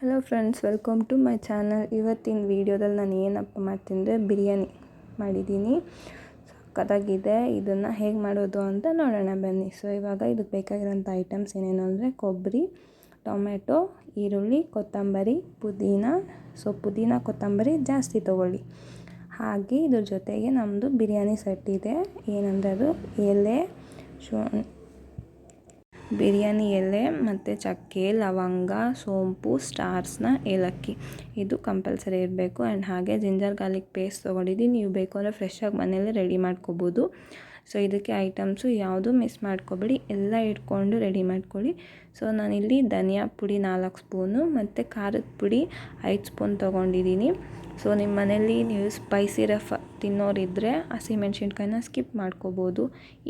Hello friends, welcome to my channel. ಇವತ್ತಿನ ವೀಡಿಯೋದಲ್ಲಿ ನಾನು ಏನಪ್ಪ ಮಾಡ್ತೀನಿ ಅಂದರೆ ಬಿರಿಯಾನಿ ಮಾಡಿದ್ದೀನಿ. ಸಕ್ಕತ್ತಾಗಿದೆ. ಇದನ್ನು ಹೇಗೆ ಮಾಡೋದು ಅಂತ ನೋಡೋಣ ಬನ್ನಿ. ಸೊ ಇವಾಗ ಇದಕ್ಕೆ ಬೇಕಾಗಿರೋಂಥ ಐಟಮ್ಸ್ ಏನೇನು ಅಂದರೆ ಕೊಬ್ಬರಿ, ಟೊಮೆಟೊ, ಈರುಳ್ಳಿ, ಕೊತ್ತಂಬರಿ, ಪುದೀನ. ಸೊ ಪುದೀನ ಕೊತ್ತಂಬರಿ ಜಾಸ್ತಿ ತೊಗೊಳ್ಳಿ. ಹಾಗೆ ಇದ್ರ ಜೊತೆಗೆ ನಮ್ಮದು ಬಿರಿಯಾನಿ ಸೆಟ್ ಇದೆ. ಏನಂದರೆ ಅದು ಎಲೆ, ಬಿರಿಯಾನಿ ಎಲೆ ಮತ್ತು ಚಕ್ಕೆ, ಲವಂಗ, ಸೋಂಪು, ಸ್ಟಾರ್ಸ್ನ, ಏಲಕ್ಕಿ ಇದು ಕಂಪಲ್ಸರಿ ಇರಬೇಕು. ಆ್ಯಂಡ್ ಹಾಗೆ ಜಿಂಜರ್ ಗಾರ್ಲಿಕ್ ಪೇಸ್ಟ್ ತೊಗೊಂಡಿದ್ದೀನಿ. ನೀವು ಬೇಕು ಅಂದರೆ ಫ್ರೆಶ್ಶಾಗಿ ಮನೆಯಲ್ಲೇ ರೆಡಿ ಮಾಡ್ಕೋಬೋದು. ಸೊ ಇದಕ್ಕೆ ಐಟಮ್ಸು ಯಾವುದು ಮಿಸ್ ಮಾಡ್ಕೊಬೇಡಿ, ಎಲ್ಲ ಇಟ್ಕೊಂಡು ರೆಡಿ ಮಾಡ್ಕೊಳ್ಳಿ. ಸೊ ನಾನಿಲ್ಲಿ ಧನಿಯಾ ಪುಡಿ 4 ಸ್ಪೂನು ಮತ್ತು ಖಾರದ ಪುಡಿ 5 ಸ್ಪೂನ್ ತೊಗೊಂಡಿದ್ದೀನಿ. ಸೊ ನಿಮ್ಮ ಮನೇಲಿ ನೀವು ಸ್ಪೈಸಿ ತಿನ್ನೋರಿದ್ದರೆ ಹಸಿಮೆಣ್ಸಿನ್ಕಾಯಿನ ಸ್ಕಿಪ್ ಮಾಡ್ಕೋಬೋದು,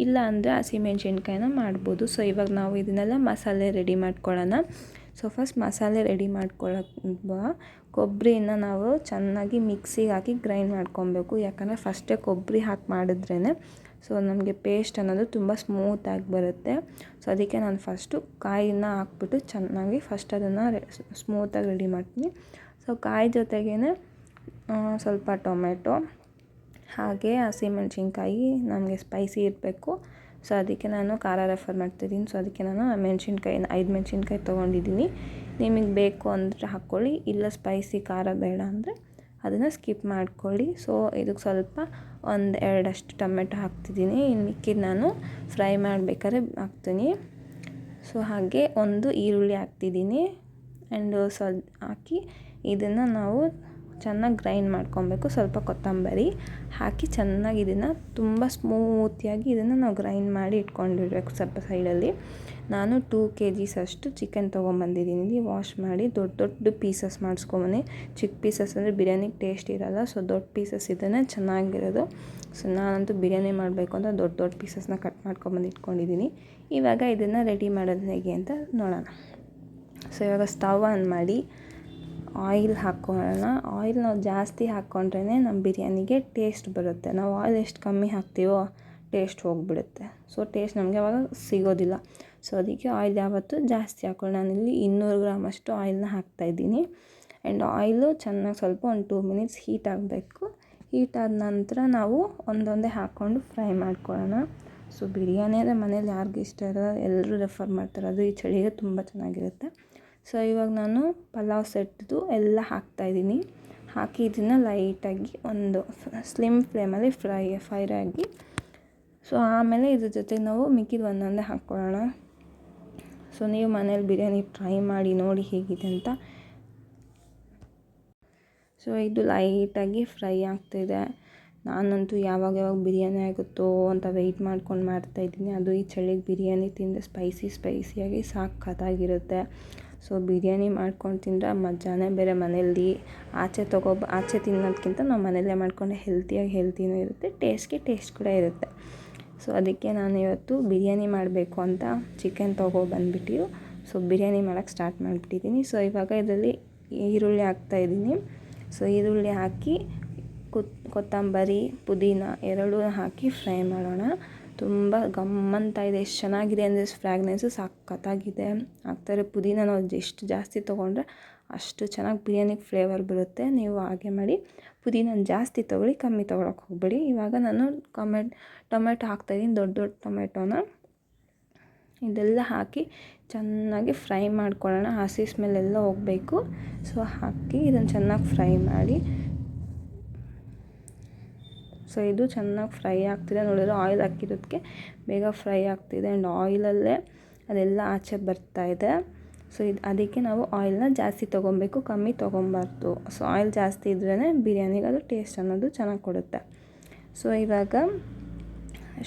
ಇಲ್ಲ ಅಂದರೆ ಹಸಿಮೆಣ್ಸಿನ್ಕಾಯಿನ ಮಾಡ್ಬೋದು. ಸೊ ಇವಾಗ ನಾವು ಇದನ್ನೆಲ್ಲ ಮಸಾಲೆ ರೆಡಿ ಮಾಡ್ಕೊಳ್ಳೋಣ. ಸೊ ಫಸ್ಟ್ ಮಸಾಲೆ ರೆಡಿ ಮಾಡ್ಕೊಳ್ಳೋಕೆ ಕೊಬ್ಬರಿನ ನಾವು ಚೆನ್ನಾಗಿ ಮಿಕ್ಸಿಗೆ ಹಾಕಿ ಗ್ರೈಂಡ್ ಮಾಡ್ಕೊಬೇಕು. ಯಾಕಂದರೆ ಫಸ್ಟೇ ಕೊಬ್ಬರಿ ಹಾಕಿ ಮಾಡಿದ್ರೇ ಸೊ ನಮಗೆ ಪೇಸ್ಟ್ ಅನ್ನೋದು ತುಂಬ ಸ್ಮೂತಾಗಿ ಬರುತ್ತೆ. ಸೊ ಅದಕ್ಕೆ ನಾನು ಫಸ್ಟು ಕಾಯಿನ ಹಾಕ್ಬಿಟ್ಟು ಚೆನ್ನಾಗಿ ಫಸ್ಟ್ ಅದನ್ನು ಸ್ಮೂತಾಗಿ ರೆಡಿ ಮಾಡ್ತೀನಿ. ಸೊ ಕಾಯಿ ಜೊತೆಗೇ ಸ್ವಲ್ಪ ಟೊಮೆಟೊ, ಹಾಗೆ ಹಸಿಮೆಣ್ಸಿನ್ಕಾಯಿ ನಮಗೆ ಸ್ಪೈಸಿ ಇರಬೇಕು. ಸೊ ಅದಕ್ಕೆ ನಾನು ಖಾರ ರೆಫರ್ ಮಾಡ್ತಿದ್ದೀನಿ. ಸೊ ಅದಕ್ಕೆ ನಾನು ಮೆಣಸಿನ್ಕಾಯಿನ 5 ಮೆಣಸಿನ್ಕಾಯಿ ತೊಗೊಂಡಿದ್ದೀನಿ. ನಿಮಗೆ ಬೇಕು ಅಂದರೆ ಹಾಕ್ಕೊಳ್ಳಿ, ಇಲ್ಲ ಸ್ಪೈಸಿ ಖಾರ ಬೇಡ ಅಂದರೆ ಅದನ್ನು ಸ್ಕಿಪ್ ಮಾಡ್ಕೊಳ್ಳಿ. ಸೊ ಇದಕ್ಕೆ ಸ್ವಲ್ಪ 1-2 ಟೊಮೆಟೊ ಹಾಕ್ತಿದ್ದೀನಿ. ಇನ್ನು ಮಿಕ್ಕಿದ್ದು ನಾನು ಫ್ರೈ ಮಾಡಬೇಕಾದ್ರೆ ಹಾಕ್ತೀನಿ. ಸೊ ಹಾಗೆ 1 ಈರುಳ್ಳಿ ಹಾಕ್ತಿದ್ದೀನಿ. ಆ್ಯಂಡ್ ಹಾಕಿ ಇದನ್ನು ನಾವು ಚೆನ್ನಾಗಿ ಗ್ರೈಂಡ್ ಮಾಡ್ಕೊಬೇಕು. ಸ್ವಲ್ಪ ಕೊತ್ತಂಬರಿ ಹಾಕಿ ಚೆನ್ನಾಗಿ ಇದನ್ನು ತುಂಬ ಸ್ಮೂತಿಯಾಗಿ ಇದನ್ನು ನಾವು ಗ್ರೈಂಡ್ ಮಾಡಿ ಇಟ್ಕೊಂಡಿರಬೇಕು ಸ್ವಲ್ಪ ಸೈಡಲ್ಲಿ. ನಾನು 2 kg ಅಷ್ಟು ಚಿಕನ್ ತೊಗೊಂಬಂದಿದ್ದೀನಿ. ವಾಶ್ ಮಾಡಿ ದೊಡ್ಡ ಪೀಸಸ್ ಮಾಡಿಸ್ಕೊಂಬನ್ನಿ. ಚಿಕ್ಕ ಪೀಸಸ್ ಅಂದರೆ ಬಿರಿಯಾನಿಗೆ ಟೇಸ್ಟ್ ಇರೋಲ್ಲ. ಸೊ ದೊಡ್ಡ ಪೀಸಸ್ ಇದನ್ನು ಚೆನ್ನಾಗಿರೋದು. ಸೊ ನಾನಂತೂ ಬಿರಿಯಾನಿ ಮಾಡಬೇಕು ಅಂತ ದೊಡ್ಡ ಪೀಸಸ್ನ ಕಟ್ ಮಾಡ್ಕೊಂಬಂದು ಇಟ್ಕೊಂಡಿದ್ದೀನಿ. ಇವಾಗ ಇದನ್ನು ರೆಡಿ ಮಾಡೋದು ಹೇಗೆ ಅಂತ ನೋಡೋಣ. ಸೊ ಇವಾಗ ಸ್ಟವ್ ಆನ್ ಮಾಡಿ ಆಯಿಲ್ ಹಾಕ್ಕೊಳ್ಳೋಣ. ಆಯಿಲ್ ನಾವು ಜಾಸ್ತಿ ಹಾಕ್ಕೊಂಡ್ರೇ ನಮ್ಮ ಬಿರಿಯಾನಿಗೆ ಟೇಸ್ಟ್ ಬರುತ್ತೆ. ನಾವು ಆಯಿಲ್ ಎಷ್ಟು ಕಮ್ಮಿ ಹಾಕ್ತೀವೋ ಟೇಸ್ಟ್ ಹೋಗಿಬಿಡುತ್ತೆ. ಸೊ ಟೇಸ್ಟ್ ನಮಗೆ ಅವಾಗ ಸಿಗೋದಿಲ್ಲ. ಸೊ ಅದಕ್ಕೆ ಆಯಿಲ್ ಯಾವತ್ತೂ ಜಾಸ್ತಿ ಹಾಕ್ಕೊಳ್ಳಿ. ನಾನಿಲ್ಲಿ 200 ಗ್ರಾಮ್ ಅಷ್ಟು ಆಯಿಲ್ನ ಹಾಕ್ತಾಯಿದ್ದೀನಿ. ಆ್ಯಂಡ್ ಆಯಿಲು ಚೆನ್ನಾಗಿ ಸ್ವಲ್ಪ 2 ಮಿನಿಟ್ಸ್ ಹೀಟ್ ಆಗಬೇಕು. ಹೀಟ್ ಆದ ನಂತರ ನಾವು ಒಂದೊಂದೇ ಹಾಕ್ಕೊಂಡು ಫ್ರೈ ಮಾಡ್ಕೊಳ್ಳೋಣ. ಸೊ ಬಿರಿಯಾನಿ ಅಂದರೆ ಮನೇಲಿ ಯಾರಿಗೂ ಇಷ್ಟ ಇರೋ ಎಲ್ಲರೂ ರೆಫರ್ ಮಾಡ್ತಾರೆ. ಅದು ಈ ಚಳಿಗೆ ತುಂಬ ಚೆನ್ನಾಗಿರುತ್ತೆ. ಸೊ ಇವಾಗ ನಾನು ಪಲಾವ್ ಸೆಟ್ದು ಎಲ್ಲ ಹಾಕ್ತಾಯಿದ್ದೀನಿ. ಹಾಕಿ ಇದನ್ನು ಲೈಟಾಗಿ ಒಂದು ಸ್ಲಿಮ್ ಫ್ಲೇಮಲ್ಲಿ ಫ್ರೈ ಆಗಿ. ಸೊ ಆಮೇಲೆ ಇದ್ರ ಜೊತೆಗೆ ನಾವು ಮಿಕ್ಕಿದ ಒಂದೊಂದೇ ಹಾಕ್ಕೊಳ್ಳೋಣ. ಸೊ ನೀವು ಮನೇಲಿ ಬಿರಿಯಾನಿ ಟ್ರೈ ಮಾಡಿ ನೋಡಿ ಹೇಗಿದೆ ಅಂತ. ಸೊ ಇದು ಲೈಟಾಗಿ ಫ್ರೈ ಆಗ್ತಿದೆ. ನಾನಂತೂ ಯಾವಾಗ ಬಿರಿಯಾನಿ ಆಗುತ್ತೋ ಅಂತ ವೆಯ್ಟ್ ಮಾಡ್ಕೊಂಡು ಮಾಡ್ತಾಯಿದ್ದೀನಿ. ಅದು ಈ ಚಳಿಗೆ ಬಿರಿಯಾನಿ ತಿಂದರೆ ಸ್ಪೈಸಿಯಾಗಿ ಸಖತ್ತಾಗಿರುತ್ತೆ. ಸೊ ಬಿರಿಯಾನಿ ಮಾಡ್ಕೊಂಡು ತಿಂದರೆ ಮಜಾನೇ ಬೇರೆ. ಮನೆಯಲ್ಲಿ ಆಚೆ ತಿನ್ನೋದಕ್ಕಿಂತ ನಾವು ಮನೆಯಲ್ಲೇ ಮಾಡ್ಕೊಂಡೆ ಹೆಲ್ತಿನೂ ಇರುತ್ತೆ, ಟೇಸ್ಟ್ ಕೂಡ ಇರುತ್ತೆ. ಸೊ ಅದಕ್ಕೆ ನಾನು ಇವತ್ತು ಬಿರಿಯಾನಿ ಮಾಡಬೇಕು ಅಂತ ಚಿಕನ್ ತೊಗೊಬಂದ್ಬಿಟ್ಟು ಸೊ ಬಿರಿಯಾನಿ ಮಾಡೋಕ್ಕೆ ಸ್ಟಾರ್ಟ್ ಮಾಡಿಬಿಟ್ಟಿದ್ದೀನಿ. ಸೊ ಇವಾಗ ಇದರಲ್ಲಿ ಈರುಳ್ಳಿ ಹಾಕ್ತಾಯಿದ್ದೀನಿ. ಸೊ ಈರುಳ್ಳಿ ಹಾಕಿ ಕೊತ್ತಂಬರಿ, ಪುದೀನ ಎರಡೂ ಹಾಕಿ ಫ್ರೈ ಮಾಡೋಣ. ತುಂಬ ಗಮ್ಮಂತ ಇದೆ. ಎಷ್ಟು ಚೆನ್ನಾಗಿದೆ ಅಂದರೆ ಫ್ರ್ಯಾಗ್ನೆನ್ಸು ಸಖತ್ತಾಗಿದೆ. ಹಾಕ್ತಾರೆ ಪುದೀನ ನಾವು ಎಷ್ಟು ಜಾಸ್ತಿ ತೊಗೊಂಡ್ರೆ ಅಷ್ಟು ಚೆನ್ನಾಗಿ ಬಿರಿಯಾನಿಗೆ ಫ್ಲೇವರ್ ಬರುತ್ತೆ. ನೀವು ಹಾಗೆ ಮಾಡಿ, ಪುದೀನ ಜಾಸ್ತಿ ತೊಗೊಳ್ಳಿ, ಕಮ್ಮಿ ತೊಗೊಳಕ್ಕೆ ಹೋಗಬೇಡಿ. ಇವಾಗ ನಾನು ಟೊಮೆಟೊ ಹಾಕ್ತಾಯಿದ್ದೀನಿ, ದೊಡ್ಡ ಟೊಮೆಟೊನ. ಇದೆಲ್ಲ ಹಾಕಿ ಚೆನ್ನಾಗಿ ಫ್ರೈ ಮಾಡ್ಕೊಳ್ಳೋಣ. ಹಸಿ ಸ್ಮೆಲ್ಲೆಲ್ಲ ಹೋಗಬೇಕು. ಸೊ ಹಾಕಿ ಇದನ್ನು ಚೆನ್ನಾಗಿ ಫ್ರೈ ಮಾಡಿ. ಸೊ ಇದು ಚೆನ್ನಾಗಿ ಫ್ರೈ ಆಗ್ತಿದೆ. ನೋಡಿದ್ರೆ ಆಯಿಲ್ ಹಾಕಿರೋದಕ್ಕೆ ಬೇಗ ಫ್ರೈ ಆಗ್ತಿದೆ. ಆ್ಯಂಡ್ ಆಯಿಲಲ್ಲೇ ಅದೆಲ್ಲ ಆಚೆ ಬರ್ತಾಯಿದೆ. ಸೊ ಅದಕ್ಕೆ ನಾವು ಆಯಿಲ್ನ ಜಾಸ್ತಿ ತೊಗೊಬೇಕು, ಕಮ್ಮಿ ತೊಗೊಬಾರ್ದು. ಸೊ ಆಯಿಲ್ ಜಾಸ್ತಿ ಇದ್ರೇ ಬಿರಿಯಾನಿಗೆ ಅದು ಟೇಸ್ಟ್ ಅನ್ನೋದು ಚೆನ್ನಾಗಿ ಕೊಡುತ್ತೆ. ಸೊ ಇವಾಗ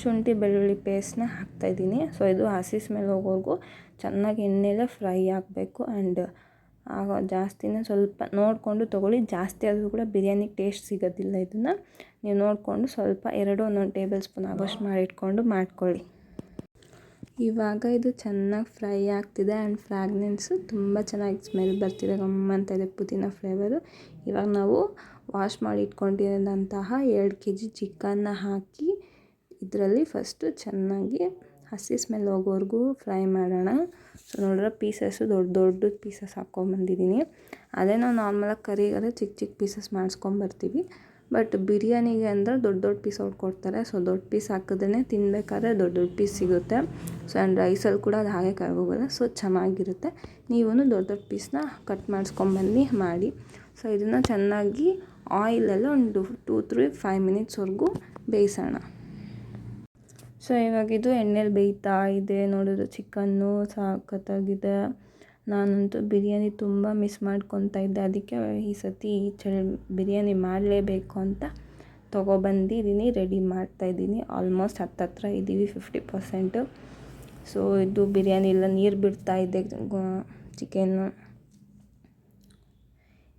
ಶುಂಠಿ ಬೆಳ್ಳುಳ್ಳಿ ಪೇಸ್ಟ್ನ ಹಾಕ್ತಾಯಿದ್ದೀನಿ. ಸೊ ಇದು ಹಸಿ ಸ್ಮೆಲ್ ಹೋಗೋವರೆಗೂ ಚೆನ್ನಾಗಿ ಎಣ್ಣೆಲೇ ಫ್ರೈ ಆಗಬೇಕು. ಆ್ಯಂಡ್ ಆಗ ಜಾಸ್ತಿನೇ ಸ್ವಲ್ಪ ನೋಡಿಕೊಂಡು ತೊಗೊಳ್ಳಿ. ಜಾಸ್ತಿ ಆದರೂ ಕೂಡ ಬಿರಿಯಾನಿಗೆ ಟೇಸ್ಟ್ ಸಿಗೋದಿಲ್ಲ. ಇದನ್ನು ನೀವು ನೋಡಿಕೊಂಡು ಸ್ವಲ್ಪ 1 ಟೇಬಲ್ ಸ್ಪೂನ್ ಆಗೋಷ್ಟು ಮಾಡಿಟ್ಕೊಂಡು ಮಾಡ್ಕೊಳ್ಳಿ. ಇವಾಗ ಇದು ಚೆನ್ನಾಗಿ ಫ್ರೈ ಆಗ್ತಿದೆ. ಆ್ಯಂಡ್ ಫ್ರ್ಯಾಗ್ನೆನ್ಸು ತುಂಬ ಚೆನ್ನಾಗಿ ಸ್ಮೆಲ್ ಬರ್ತಿದೆ, ಗಮ್ಮಂತ ಇದೆ ಪುದೀನ ಫ್ಲೇವರು. ಇವಾಗ ನಾವು ವಾಶ್ ಮಾಡಿ ಇಟ್ಕೊಂಡಿರೋಂತಹ 2 kg ಚಿಕನ್ನ ಹಾಕಿ ಇದರಲ್ಲಿ ಫಸ್ಟು ಚೆನ್ನಾಗಿ ಹಸಿ ಸ್ಮೆಲ್ ಹೋಗೋವರೆಗೂ ಫ್ರೈ ಮಾಡೋಣ. ಸೊ ನೋಡಿದ್ರೆ ಪೀಸಸ್ಸು ದೊಡ್ಡ ಪೀಸಸ್ ಹಾಕ್ಕೊಂಬಂದಿದ್ದೀನಿ. ಅದೇ ನಾವು ನಾರ್ಮಲಾಗಿ ಕರಿಗಾದ್ರೆ ಚಿಕ್ಕ ಪೀಸಸ್ ಮಾಡಿಸ್ಕೊಂಬರ್ತೀವಿ. ಬಟ್ ಬಿರಿಯಾನಿಗೆ ಅಂದರೆ ದೊಡ್ಡ ಪೀಸ್ ಕೊಡ್ತಾರೆ. ಸೊ ದೊಡ್ಡ ಪೀಸ್ ಹಾಕಿದ್ರೆ ತಿನ್ನಬೇಕಾದ್ರೆ ದೊಡ್ಡ ಪೀಸ್ ಸಿಗುತ್ತೆ. ಸೊ ಆ್ಯಂಡ್ ರೈಸಲ್ಲಿ ಕೂಡ ಅದು ಹಾಗೆ ಕರ್ಗೋಗಲ್ಲ. ಸೊ ಚೆನ್ನಾಗಿರುತ್ತೆ. ನೀವೂ ದೊಡ್ಡ ಪೀಸ್ನ ಕಟ್ ಮಾಡಿಸ್ಕೊಂಬಂದು ಮಾಡಿ. ಸೊ ಇದನ್ನು ಚೆನ್ನಾಗಿ ಆಯಿಲಲ್ಲಿ ಒಂದು 2-5 ಮಿನಿಟ್ಸ್ವರೆಗೂ ಬೇಯಿಸೋಣ. ಸೊ ಇವಾಗಿದು ಎಣ್ಣೆಲಿ ಬೇಯ್ತಾ ಇದೆ. ನೋಡಿದ್ರೆ ಚಿಕನ್ನು ಸಖತ್ತಾಗಿದೆ. ನಾನಂತೂ ಬಿರಿಯಾನಿ ತುಂಬ ಮಿಸ್ ಮಾಡ್ಕೊತಾ ಇದ್ದೆ. ಅದಕ್ಕೆ ಈ ಸತಿ ಬಿರಿಯಾನಿ ಮಾಡಲೇಬೇಕು ಅಂತ ತೊಗೊಬಂದಿದ್ದೀನಿ, ರೆಡಿ ಮಾಡ್ತಾಯಿದ್ದೀನಿ. ಆಲ್ಮೋಸ್ಟ್ ಹತ್ತತ್ರ ಇದ್ದೀವಿ, 50%. ಸೊ ಇದು ಬಿರಿಯಾನಿ ಎಲ್ಲ ನೀರು ಬಿಡ್ತಾ ಇದೆ.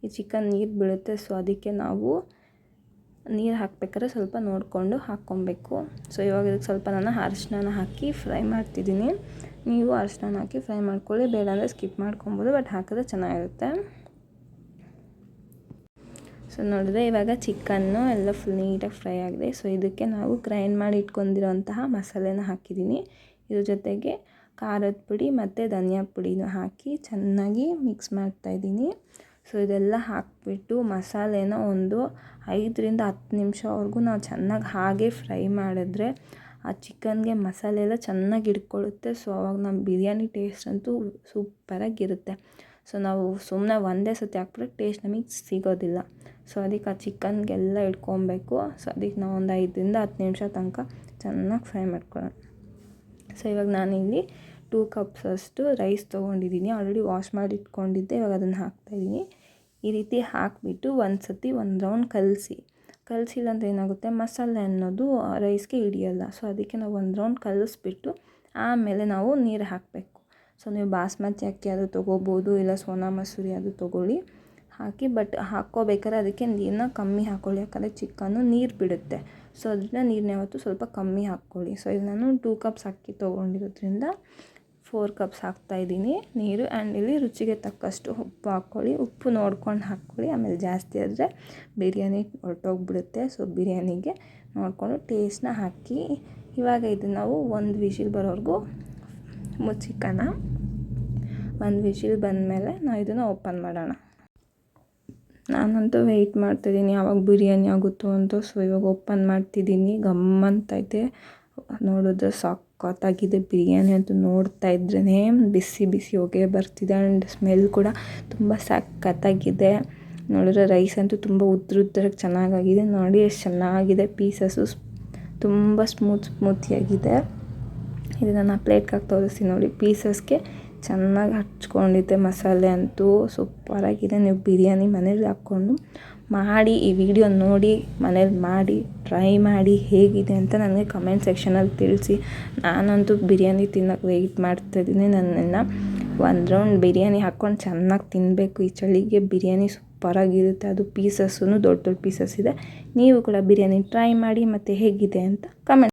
ಈ ಚಿಕನ್ ನೀರು ಬೀಳುತ್ತೆ. ಸೊ ಅದಕ್ಕೆ ನಾವು ನೀರು ಹಾಕಬೇಕಾದ್ರೆ ಸ್ವಲ್ಪ ನೋಡಿಕೊಂಡು ಹಾಕ್ಕೊಬೇಕು. ಸೊ ಇವಾಗ ಇದಕ್ಕೆ ಸ್ವಲ್ಪ ನಾನು ಅರಿಶಿನ ಹಾಕಿ ಫ್ರೈ ಮಾಡ್ತಿದ್ದೀನಿ. ನೀವು ಅರಿಶಿನ ಹಾಕಿ ಫ್ರೈ ಮಾಡ್ಕೊಳ್ಳಿ, ಬೇಡ ಅಂದರೆ ಸ್ಕಿಪ್ ಮಾಡ್ಕೊಬೋದು, ಬಟ್ ಹಾಕಿದ್ರೆ ಚೆನ್ನಾಗಿರುತ್ತೆ. ಸೊ ನೋಡಿದ್ರೆ ಇವಾಗ ಚಿಕನ್ನು ಎಲ್ಲ ಫುಲ್ ನೀಟಾಗಿ ಫ್ರೈ ಆಗಿದೆ. ಸೊ ಇದಕ್ಕೆ ನಾವು ಗ್ರೈಂಡ್ ಮಾಡಿ ಇಟ್ಕೊಂಡಿರೋಂತಹ ಮಸಾಲೆನ ಹಾಕಿದ್ದೀನಿ. ಇದ್ರ ಜೊತೆಗೆ ಖಾರದ ಪುಡಿ ಮತ್ತು ಧನಿಯಾ ಪುಡಿನೂ ಹಾಕಿ ಚೆನ್ನಾಗಿ ಮಿಕ್ಸ್ ಮಾಡ್ತಾಯಿದ್ದೀನಿ. ಸೊ ಇದೆಲ್ಲ ಹಾಕಿಬಿಟ್ಟು ಮಸಾಲೆನ ಒಂದು 5-10 ನಿಮಿಷವರೆಗೂ ನಾವು ಚೆನ್ನಾಗಿ ಹಾಗೆ ಫ್ರೈ ಮಾಡಿದ್ರೆ ಆ ಚಿಕನ್ಗೆ ಮಸಾಲೆ ಎಲ್ಲ ಚೆನ್ನಾಗಿ ಹಿಡ್ಕೊಳ್ಳುತ್ತೆ. ಸೊ ಅವಾಗ ನಮ್ಮ ಬಿರಿಯಾನಿ ಟೇಸ್ಟ್ ಅಂತೂ ಸೂಪರಾಗಿರುತ್ತೆ. ಸೊ ನಾವು ಸುಮ್ಮನೆ ಒಂದೇ ಸತಿ ಹಾಕ್ಬಿಟ್ರೆ ಟೇಸ್ಟ್ ನಮಗೆ ಸಿಗೋದಿಲ್ಲ. ಸೊ ಅದಕ್ಕೆ ಆ ಚಿಕನ್ಗೆಲ್ಲ ಇಟ್ಕೊಬೇಕು. ಸೊ ಅದಕ್ಕೆ ನಾವು ಒಂದು 5-10 ನಿಮಿಷ ತನಕ ಚೆನ್ನಾಗಿ ಫ್ರೈ ಮಾಡ್ಕೊಳ್ಳೋಣ. ಸೊ ಇವಾಗ ನಾನಿಲ್ಲಿ 2 ಕಪ್ಸಷ್ಟು ರೈಸ್ ತೊಗೊಂಡಿದ್ದೀನಿ. ಆಲ್ರೆಡಿ ವಾಶ್ ಮಾಡಿ ಇಟ್ಕೊಂಡಿದ್ದೆ. ಇವಾಗ ಅದನ್ನು ಹಾಕ್ತಾಯಿದ್ದೀನಿ. ಈ ರೀತಿ ಹಾಕಿಬಿಟ್ಟು ಒಂದು ರೌಂಡ್ ಕಲಸಿಲ್ಲ ಅಂದರೆ ಏನಾಗುತ್ತೆ, ಮಸಾಲೆ ಅನ್ನೋದು ರೈಸ್ಗೆ ಹಿಡಿಯಲ್ಲ. ಸೊ ಅದಕ್ಕೆ ನಾವು ಒಂದು ರೌಂಡ್ ಕಲಿಸ್ಬಿಟ್ಟು ಆಮೇಲೆ ನಾವು ನೀರು ಹಾಕಬೇಕು. ಸೊ ನೀವು ಬಾಸ್ಮತಿ ಅಕ್ಕಿ ಅದು ತೊಗೋಬೋದು, ಇಲ್ಲ ಸೋನಾ ಮಸೂರಿ ಅದು ತೊಗೊಳ್ಳಿ, ಹಾಕಿ. ಬಟ್ ಹಾಕ್ಕೋಬೇಕಾದ್ರೆ ಅದಕ್ಕೆ ನೀರನ್ನ ಕಮ್ಮಿ ಹಾಕ್ಕೊಳ್ಳಿ, ಯಾಕಂದರೆ ಚಿಕನ್ನು ನೀರು ಬಿಡುತ್ತೆ. ಸೊ ಅದರಿಂದ ನೀರನ್ನ ಯಾವತ್ತು ಸ್ವಲ್ಪ ಕಮ್ಮಿ ಹಾಕ್ಕೊಳ್ಳಿ. ಸೊ ಇಲ್ಲಿ ನಾನು 2 ಕಪ್ಸ್ ಅಕ್ಕಿ ತೊಗೊಂಡಿರೋದ್ರಿಂದ 4 ಕಪ್ಸ್ ಹಾಕ್ತಾಯಿದ್ದೀನಿ ನೀರು. ಆ್ಯಂಡ್ ಇಲ್ಲಿ ರುಚಿಗೆ ತಕ್ಕಷ್ಟು ಉಪ್ಪು ಹಾಕ್ಕೊಳ್ಳಿ. ಉಪ್ಪು ನೋಡ್ಕೊಂಡು ಹಾಕ್ಕೊಳ್ಳಿ. ಆಮೇಲೆ ಜಾಸ್ತಿ ಆದರೆ ಬಿರಿಯಾನಿ ಹೊರಟೋಗ್ಬಿಡುತ್ತೆ. ಸೊ ಬಿರಿಯಾನಿಗೆ ನೋಡಿಕೊಂಡು ಟೇಸ್ಟ್ನ ಹಾಕಿ. ಇವಾಗ ಇದು ನಾವು 1 ವಿಶಿಲ್ ಬರೋವರೆಗೂ ಮುಚ್ಚಿಕೋಣ. 1 ವಿಶಿಲ್ ಬಂದಮೇಲೆ ನಾವು ಇದನ್ನು ಓಪನ್ ಮಾಡೋಣ. ನಾನಂತೂ ವೆಯ್ಟ್ ಮಾಡ್ತಿದ್ದೀನಿ ಯಾವಾಗ ಬಿರಿಯಾನಿ ಆಗುತ್ತೋ ಅಂತ. ಸೊ ಇವಾಗ ಓಪನ್ ಮಾಡ್ತಿದ್ದೀನಿ. ಗಮ್ಮಂತೈತೆ, ನೋಡಿದ್ರೆ ಸಖತ್ತಾಗಿದೆ ಬಿರಿಯಾನಿ ಅಂತೂ. ನೋಡ್ತಾ ಇದ್ರೇ ಬಿಸಿ ಹೊಗೆ ಬರ್ತಿದೆ. ಆ್ಯಂಡ್ ಸ್ಮೆಲ್ ಕೂಡ ತುಂಬ ಸಖತ್ತಾಗಿದೆ. ನೋಡಿದ್ರೆ ರೈಸ್ ಅಂತೂ ತುಂಬ ಉದ್ದುದ್ರಾಗಿ ಚೆನ್ನಾಗಾಗಿದೆ. ನೋಡಿ ಎಷ್ಟು ಚೆನ್ನಾಗಿದೆ. ಪೀಸಸ್ಸು ತುಂಬ ಸ್ಮೂತಿಯಾಗಿದೆ. ಇದು ನಾನು ಪ್ಲೇಟ್ಗೆ ಹಾಕಿ ತೋರಿಸ್ತೀನಿ ನೋಡಿ. ಪೀಸಸ್ಗೆ ಚೆನ್ನಾಗಿ ಹಚ್ಕೊಂಡಿದ್ದೆ ಮಸಾಲೆ ಅಂತೂ ಸೂಪರಾಗಿದೆ. ನೀವು ಬಿರಿಯಾನಿ ಮನೇಲಿ ಹಾಕ್ಕೊಂಡು ಮಾಡಿ, ಈ ವಿಡಿಯೋ ನೋಡಿ ಮನೇಲಿ ಮಾಡಿ ಟ್ರೈ ಮಾಡಿ ಹೇಗಿದೆ ಅಂತ ನನಗೆ ಕಮೆಂಟ್ ಸೆಕ್ಷನಲ್ಲಿ ತಿಳಿಸಿ. ನಾನಂತೂ ಬಿರಿಯಾನಿ ತಿನ್ನೋಕ್ಕೆ ವೆಯ್ಟ್ ಮಾಡ್ತಾಯಿದ್ದೀನಿ. ನನ್ನನ್ನು 1 ರೌಂಡ್ ಬಿರಿಯಾನಿ ಹಾಕ್ಕೊಂಡು ಚೆನ್ನಾಗಿ ತಿನ್ನಬೇಕು. ಈ ಚಳಿಗೆ ಬಿರಿಯಾನಿ ಸೂಪರಾಗಿರುತ್ತೆ. ಅದು ಪೀಸಸ್ಸೂ ದೊಡ್ಡ ಪೀಸಸ್ ಇದೆ. ನೀವು ಕೂಡ ಬಿರಿಯಾನಿ ಟ್ರೈ ಮಾಡಿ ಮತ್ತು ಹೇಗಿದೆ ಅಂತ ಕಮೆಂಟ್